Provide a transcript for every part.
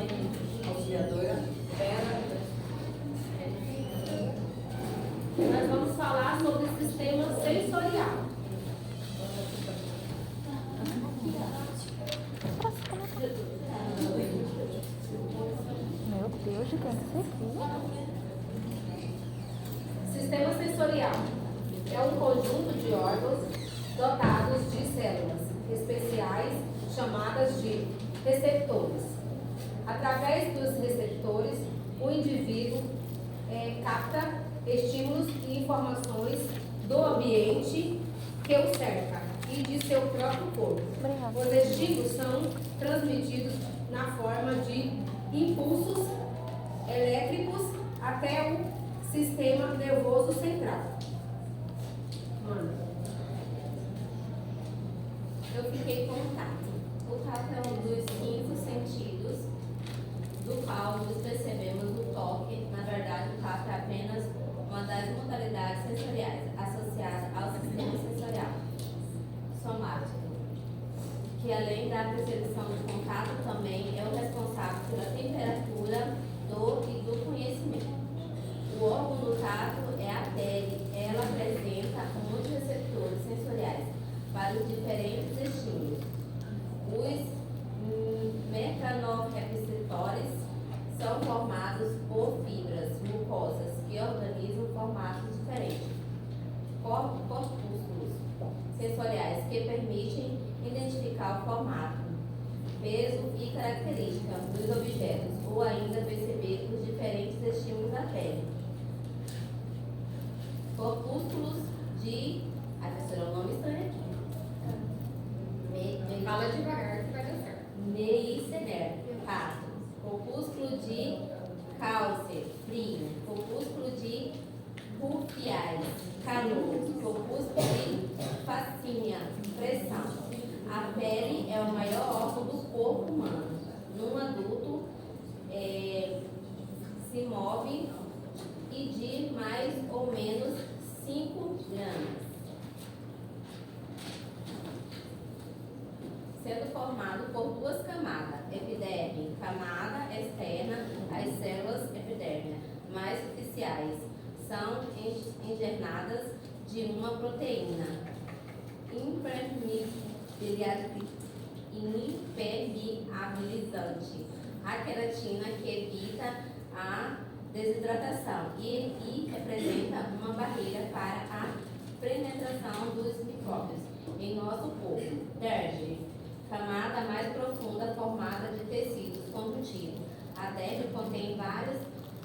Auxiliadora Bela. Nós vamos falar sobre o sistema sensorial. Meu Deus, o que é isso aqui? Sistema sensorial é um conjunto de órgãos dotados de células especiais chamadas de receptores. Através dos receptores, o indivíduo capta estímulos e informações do ambiente que o cerca e de seu próprio corpo. Os estímulos são transmitidos na forma de impulsos elétricos até o sistema nervoso central. Eu fiquei com o tato. O tato é um dos 5 sentidos do qual nos percebemos o toque. Na verdade, o tato é apenas uma das modalidades sensoriais associada ao sistema sensorial somático, que além da percepção do contato, também é o responsável pela temperatura, dor e do conhecimento. O órgão do tato é a pele. Ela apresenta muitos receptores sensoriais para os diferentes estímulos. Os mecanocreceptores são formados por fibras mucosas que organizam formatos diferentes. Corpúsculos sensoriais que permitem identificar o formato, peso e características dos objetos ou ainda perceber os diferentes estímulos da pele. Corpúsculos de... A professora, o nome estranho aqui. Fala devagar que vai dar certo. Neissener, pato. Corpúsculo de cálcio, frio. Corpúsculo de rufiais, calor. Corpúsculo de fascínea, pressão. A pele é o maior órgão do corpo humano. Num adulto, se move e de mais ou menos 5 gramas. Sendo formado por 2 camadas, epiderme, camada externa, as células epidérmicas mais superficiais são engernadas de uma proteína impermeabilizante, a queratina que evita a desidratação e representa uma barreira para a penetração dos micróbios em nosso corpo. Derme, camada mais profunda formada de tecidos conjuntivos. A derme contém vários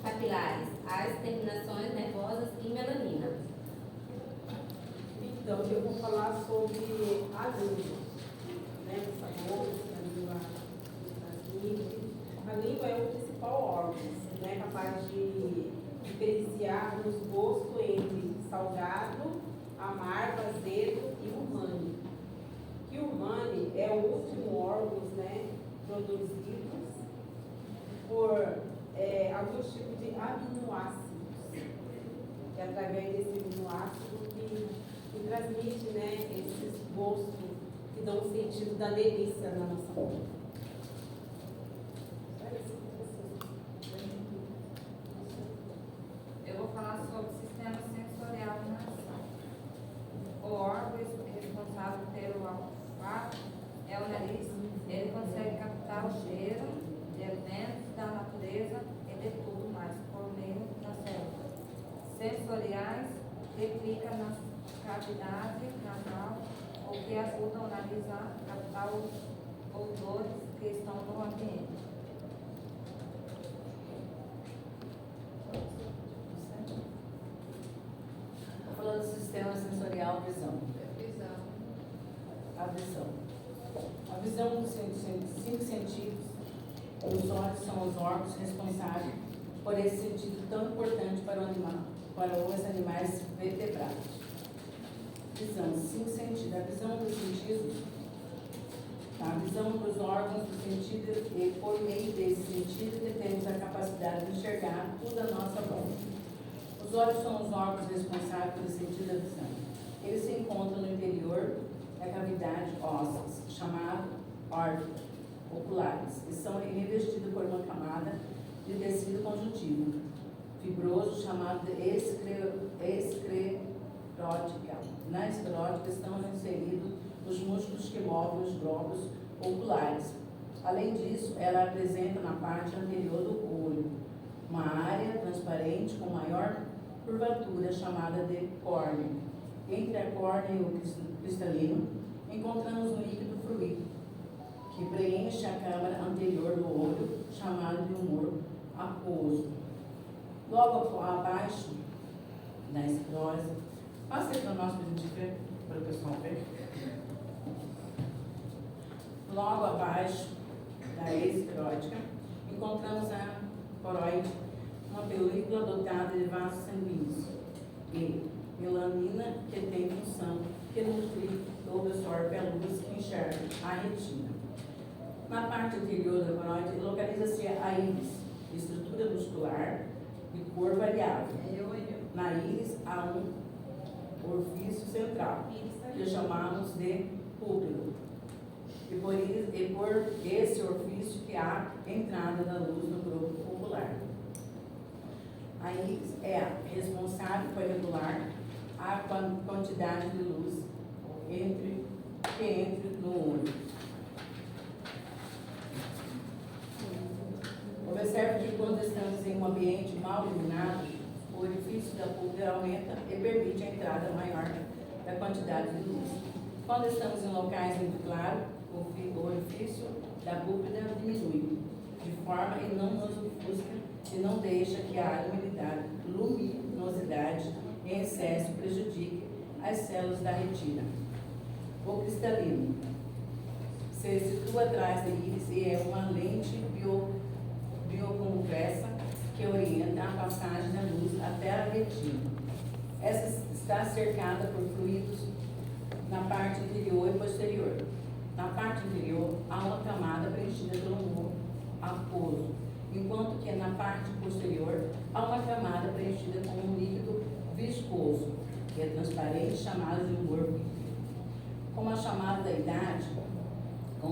capilares, as terminações nervosas e melanina. Então, eu vou falar sobre a língua, né? O sabor, a língua é o principal órgão, né? Capaz de diferenciar os gostos entre salgado, amargo, azedo e umami. Que o umami é o último órgão, né, produzido por alguns tipos de aminoácidos, que é através desse aminoácido que transmite, né, esses gostos que dão o sentido da delícia na nossa boca. Eu vou falar sobre o sistema sensorial de nação. O órgão responsável pelo olfato é o nariz. Ele consegue captar o cheiro de elementos da natureza e de tudo mais por meio das células sensoriais que fica na cavidade nasal ou que ajudam o nariz a captar os odores que estão no ambiente. Estou falando do sistema sensorial visão. A visão. A visão dos 5 sentidos, os olhos são os órgãos responsáveis por esse sentido tão importante para os animais vertebrados. Visão, 5 sentidos. A visão dos sentidos, a visão dos órgãos do sentido, e por meio desse sentido que temos a capacidade de enxergar tudo à nossa volta. Os olhos são os órgãos responsáveis pelo sentido da visão. Eles se encontram no interior da cavidade óssea, chamado órbita oculares. oculares e são revestidos por uma camada de tecido conjuntivo fibroso chamado de esclerótica. Na esclerótica estão inseridos os músculos que movem os glóbulos oculares. Além disso, ela apresenta na parte anterior do olho uma área transparente com maior curvatura chamada de córnea. Entre a córnea e o cristalino, encontramos um líquido fluido que preenche a câmara anterior do olho, chamado de humor aquoso. Logo abaixo da esclerose, passa aí para nós para a gente ver, para o pessoal ver. Logo abaixo da esclerótica, encontramos a coroide, uma película dotada de vasos sanguíneos e melanina que tem função que nutre ou absorve a luz que enxerga a retina. Na parte anterior da coroide localiza-se a íris, estrutura muscular de cor variável. Na íris há um orifício central, que chamamos de púpila. E por esse orifício que há entrada da luz no globo ocular. A íris é responsável por regular a quantidade de luz que entra no olho. Observe que quando estamos em um ambiente mal iluminado, o orifício da púpila aumenta e permite a entrada maior da quantidade de luz. Quando estamos em locais muito claros, o orifício da púpila diminui, de forma que não nos ofusca e não deixa que a luminosidade em excesso prejudique as células da retina. O cristalino se situa atrás da íris e é uma lente bioconvexa que orienta a passagem da luz até a retina. Essa está cercada por fluidos na parte interior e posterior. Na parte interior há uma camada preenchida pelo humor aquoso, enquanto que na parte posterior há uma camada preenchida com um líquido viscoso, que é transparente, chamado de humor vítreo. Com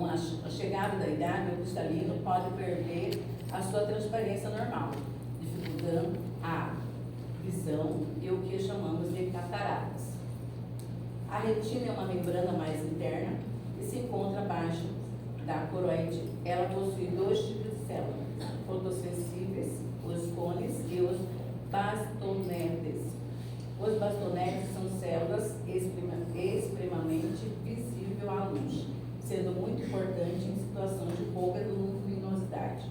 a chegada da idade, o cristalino pode perder a sua transparência normal, dificultando a visão e o que chamamos de cataratas. A retina é uma membrana mais interna que se encontra abaixo da coroide. Ela possui dois tipos de células, fotossensíveis, os cones e os bastonetes. Os bastonetes são células extremamente visíveis à luz, sendo muito importante em situação de pouca luminosidade.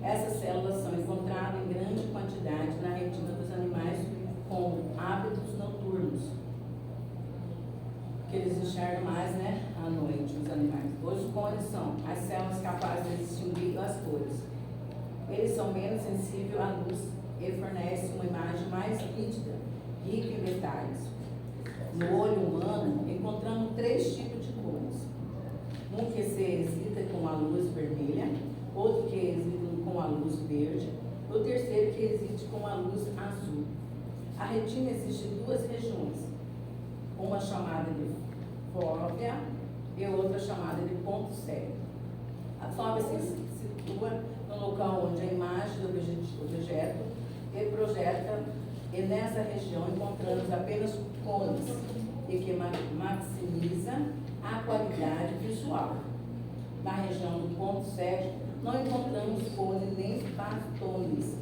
Essas células são encontradas em grande quantidade na retina dos animais com hábitos noturnos, que eles enxergam mais, à noite, os animais. Os cones são as células capazes de distinguir as cores. Eles são menos sensíveis à luz e fornecem uma imagem mais nítida, rica em detalhes. No olho humano, encontramos 3 tipos de cones. Um que se excita com a luz vermelha, outro que excita com a luz verde, o terceiro que excita com a luz azul. A retina existe em 2 regiões, uma chamada de fóvea e outra chamada de ponto cego. A fóvea se situa no local onde a imagem do objeto é projeta, e nessa região encontramos apenas cones, e que maximiza a qualidade visual. Na região do ponto cego, não encontramos cones nem bastones.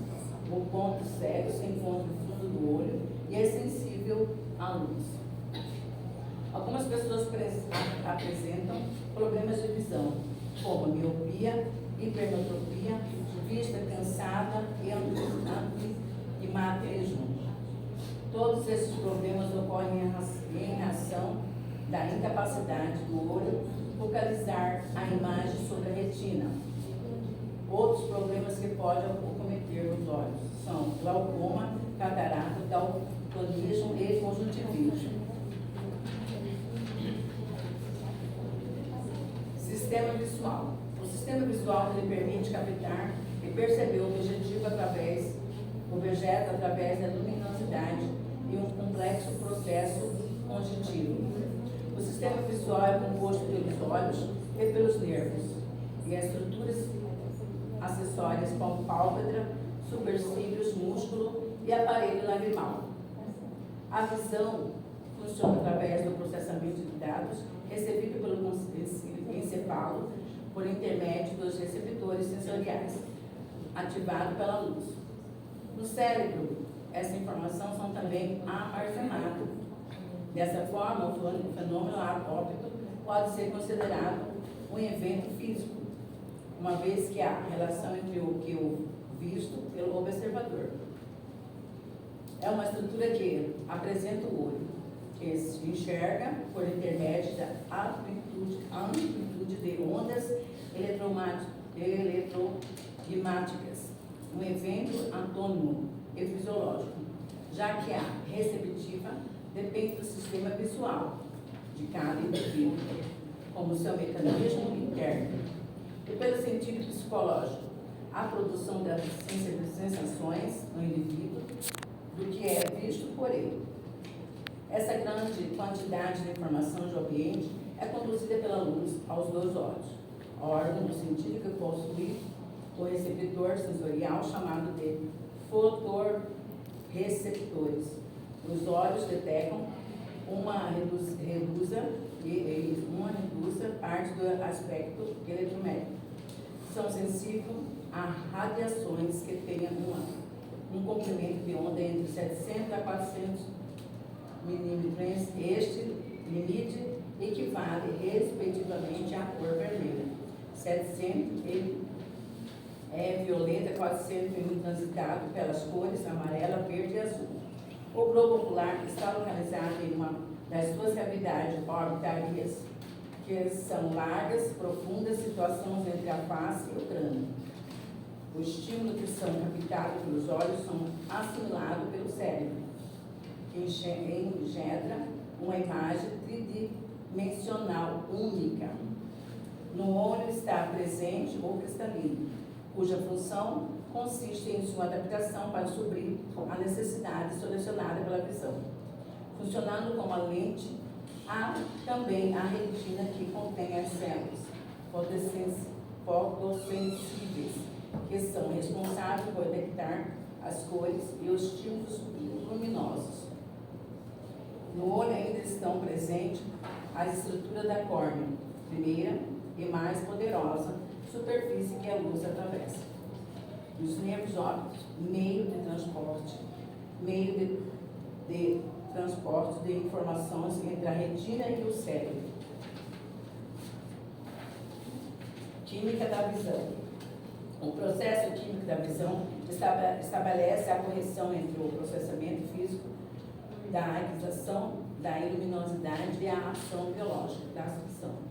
O ponto cego se encontra no fundo do olho e é sensível à luz. Algumas pessoas apresentam problemas de visão, como miopia, hipermetropia, vista cansada e matrejo. Todos esses problemas ocorrem em razão da incapacidade do olho focalizar a imagem sobre a retina. Outros problemas que podem acometer os olhos são glaucoma, catarata, daltonismo e conjuntivite. Sistema visual. O sistema visual ele permite captar e perceber o objeto através da luminosidade e um complexo processo conjuntivo. O sistema visual é composto pelos olhos e pelos nervos, e e as estruturas acessórias como pálpebra, supercílios, músculo e aparelho lagrimal. A visão funciona através do processamento de dados recebido pelo encefalo por intermédio dos receptores sensoriais, ativado pela luz. No cérebro, essa informação são também armazenadas. Dessa forma, o fenômeno óptico pode ser considerado um evento físico, uma vez que há relação entre o que o visto pelo observador. É uma estrutura que apresenta o olho, que se enxerga por intermédio da amplitude de ondas eletromagmáticas, um evento antônimo e fisiológico, já que a receptiva depende do sistema visual de cada indivíduo, como seu mecanismo interno, e pelo sentido psicológico, a produção das sensações no indivíduo do que é visto por ele. Essa grande quantidade de informação do ambiente é conduzida pela luz aos dois olhos, órgão do sentido que possui o receptor sensorial chamado de fotorreceptores. Os olhos detectam uma reduza parte do aspecto eletromagnético. São sensíveis a radiações que tenham um comprimento de onda entre 700 a 400 milímetros. Este limite equivale respectivamente à cor vermelha. 700 é violeta, 400 transitado pelas cores amarela, verde e azul. O globo ocular está localizado em uma das suas cavidades orbitárias, que são largas, profundas situações entre a face e o crânio. Os estímulos que são captados pelos olhos são assimilados pelo cérebro, que engendra uma imagem tridimensional única. No olho está presente o cristalino, cuja função consiste em sua adaptação para suprir a necessidade selecionada pela visão. Funcionando como a lente, há também a retina que contém as células fotossensíveis, que são responsáveis por detectar as cores e os estímulos luminosos. No olho ainda estão presentes as estruturas da córnea, primeira e mais poderosa superfície que a luz atravessa. Os nervos ópticos, meio de transporte de informações entre a retina e o cérebro. Química da visão. O processo químico da visão estabelece a correção entre o processamento físico da aquisição da luminosidade e a ação biológica da ação.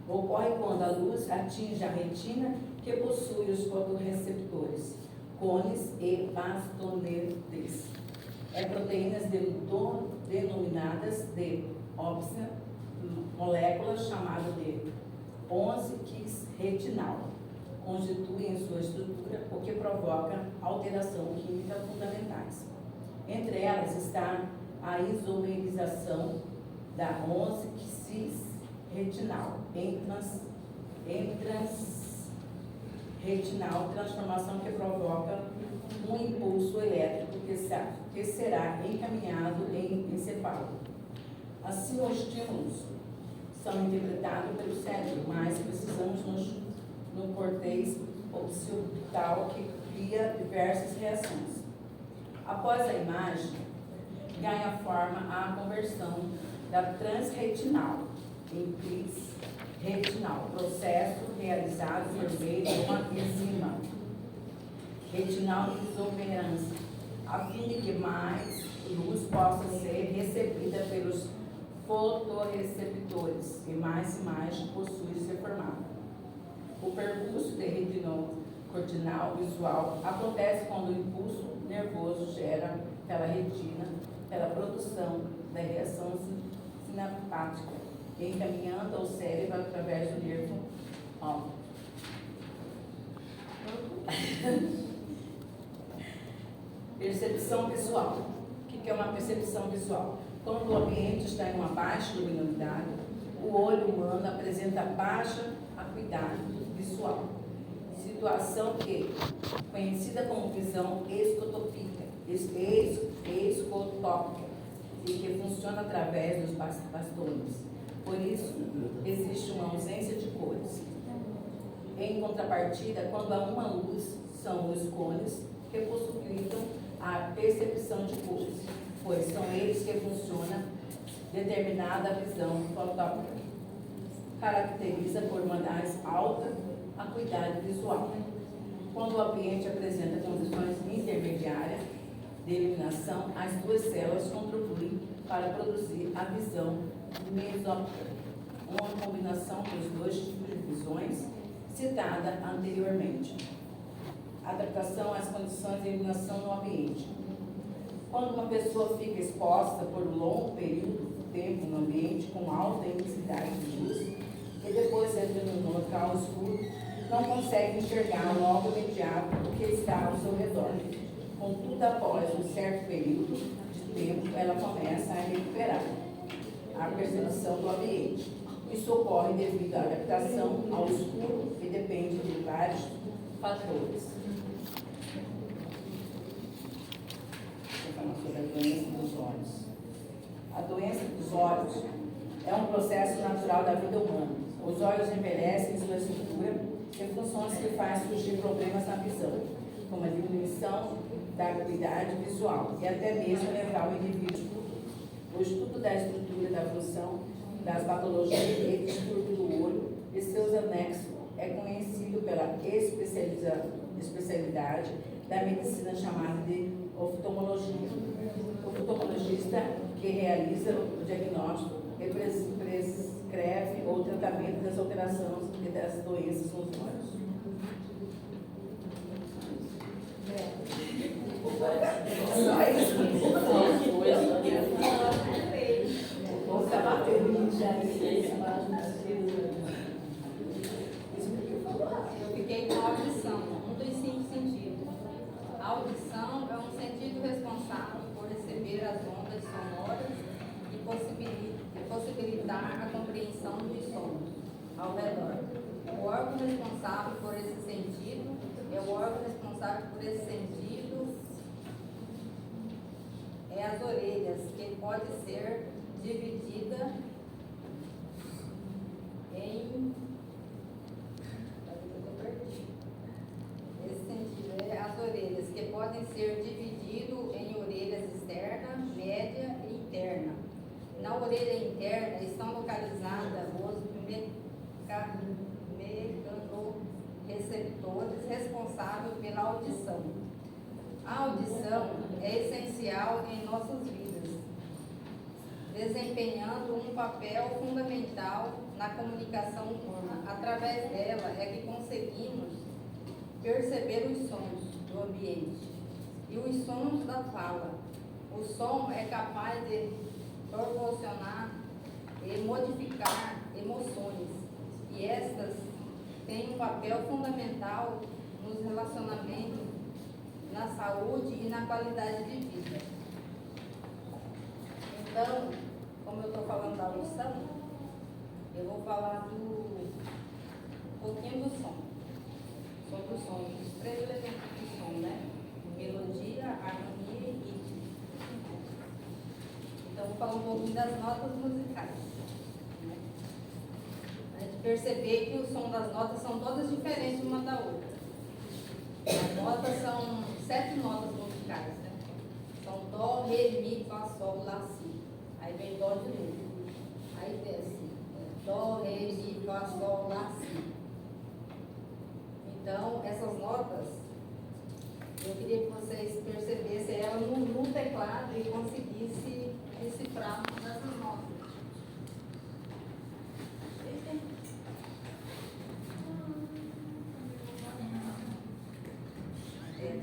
Ocorre quando a luz atinge a retina, que possui os fotorreceptores, cones e bastonetes. Proteínas denominadas de ópsia, moléculas chamadas de 11-quis retinal, constituem sua estrutura, o que provoca alteração química fundamentais. Entre elas está a isomerização da 11-quis retinal em transretinal, transformação que provoca um impulso elétrico que será encaminhado em encefalo. Assim, os estímulos são interpretados pelo cérebro, mas precisamos no córtex occipital, que cria diversas reações. Após a imagem, ganha forma a conversão da transretinal em cris retinal, processo realizado por meio de uma enzima retinal isomerase, a fim de que mais luz possa ser recebida pelos fotorreceptores e mais imagem possui ser formada. O percurso de retinocortical visual acontece quando o impulso nervoso gera pela retina, pela produção da reação sinapática, encaminhando ao cérebro através do nervo óptico. Percepção visual. O que é uma percepção visual? Quando o ambiente está em uma baixa luminosidade, o olho humano apresenta baixa acuidade visual. Situação que, conhecida como visão escotópica, e que funciona através dos bastões. Por isso, existe uma ausência de cores. Em contrapartida, quando há uma luz, são os cones que possibilitam a percepção de cores, pois são eles que funcionam determinada visão fotógrafa. Caracteriza por uma mais alta acuidade visual. Quando o ambiente apresenta condições intermediárias de iluminação, as duas células contribuem para produzir a visão mesópica, uma combinação dos dois tipos de visões citada anteriormente. Adaptação às condições de iluminação no ambiente. Quando uma pessoa fica exposta por um longo período de tempo no ambiente com alta intensidade de luz e depois entra num local escuro, não consegue enxergar logo imediato o que está ao seu redor. Contudo, após um certo período de tempo, ela começa a recuperar a percepção do ambiente. Isso ocorre devido à adaptação ao escuro e depende de vários fatores. Vou falar sobre a doença dos olhos. A doença dos olhos é um processo natural da vida humana. Os olhos envelhecem em sua estrutura e funções que fazem surgir problemas na visão, como a diminuição da acuidade visual e até mesmo levar o indivíduo. O estudo da estrutura da função, das patologias e distúrbio do olho e seus anexos é conhecido pela especialidade da medicina chamada de oftalmologia. O oftalmologista que realiza o diagnóstico e prescreve o tratamento das alterações e das doenças nos olhos. Só isso. Vou ficar batendo já. Eu fiquei com a audição, um dos 5 sentidos. A audição é um sentido responsável por receber as ondas sonoras e possibilitar a compreensão dos sons ao redor. O órgão responsável por esse sentido é as orelhas, que pode ser dividida em esse sentido é as orelhas, que podem ser dividido em orelhas externa, média e interna. Na orelha interna estão localizadas os mecanorreceptores responsáveis pela audição. A audição é essencial em nossas vidas, desempenhando um papel fundamental na comunicação humana. Através dela é que conseguimos perceber os sons do ambiente e os sons da fala. O som é capaz de proporcionar e modificar emoções, e estas têm um papel fundamental nos relacionamentos, na saúde e na qualidade de vida. Então, como eu estou falando da audição, eu vou falar um pouquinho do som, sobre o som, os 3 elementos do som, né? Melodia, harmonia e ritmo. Então, vou falar um pouquinho das notas musicais. Né? A gente perceber que o som das notas são todas diferentes uma da outra. As notas são 7 notas musicais, né? São Dó, Ré, Mi, Fá, Sol, Lá, Si. Aí vem Dó de novo. Aí desce. Dó, Ré, Mi, Fá, Sol, Lá, Si. Então, essas notas, eu queria que vocês percebessem elas no teclado e conseguissem decifrar essas notas.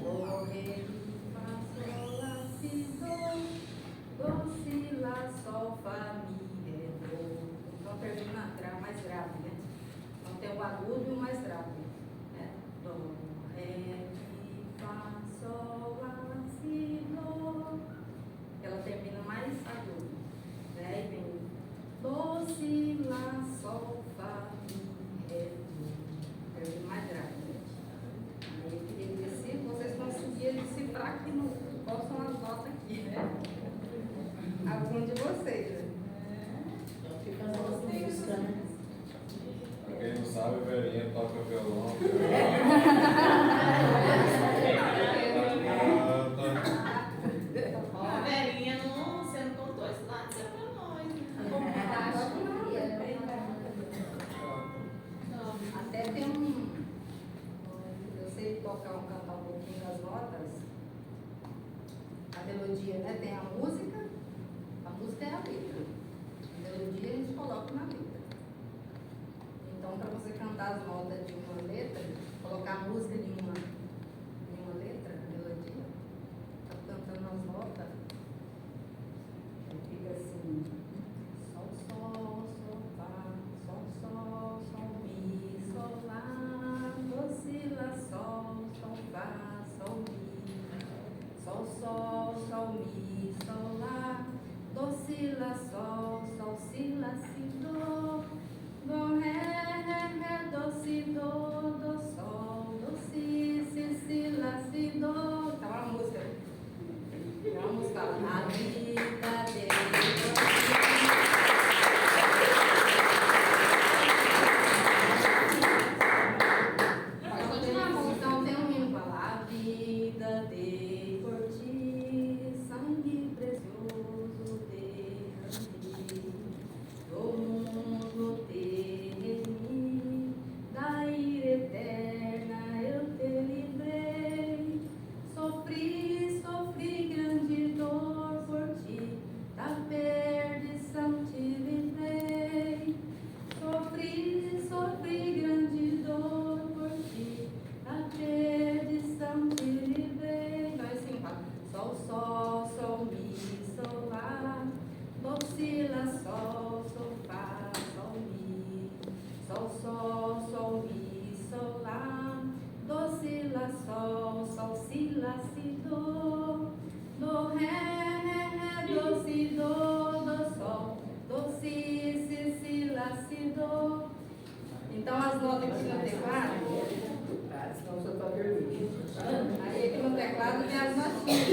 Dó, Ré, Mi, Fá, Sol, Lá, Si, Dó, Si, Lá, Sol, Fá, Mi, Ré, Dó. Então termina mais grave, né? Então tem o agudo e o mais grave, né? Dó, Ré, Mi, Fá, Sol, Lá, Si, Dó. Ela termina mais agudo, né? Aí vem Dó, Si, Lá, Sol, Fá, Mi, Ré, Dó. Verinha toca violão. Ó, Verinha, não, você não contou esse lado seu pra nós. Até tem eu sei cantar um pouquinho das notas, a melodia, né? Tem a música é a letra. A melodia a gente coloca na letra. Então, para você cantar as notas de uma letra, colocar a música de uma letra, a melodia, tá cantando as notas, fica assim, sol, sol, sol, fá, sol, sol, sol, mi, sol, lá, do, si, lá, sol, sol, fá, sol, mi, sol, sol, sol, mi, sol, lá, do, si, lá, sol, si, lá, si, do, ré, do, si, do, sol, do, si, lá, si, do. Tá uma música. É uma música. A vida dele. Pode continuar, então tem um hino. A vida dei por ti, sangue precioso derramei, do mundo te remi, da ira eterna eu te livrei, sofri grande dor por ti, da perdição te livrei, sofri grande dor por ti, da perdição te livrei. Então assim, fala, sol, sol, sol, mi, sol, lá, do, si, lá, sol, sol, fá, sol, mi, sol, sol, sol, mi, sol, lá, do, si, lá, sol, si, lá, si, do, ré, do, si, do, sol, do, si, lá, si, do. Então as notas aqui no teclado, senão eu só tô dormindo. Aí aqui no teclado tem as notinhas.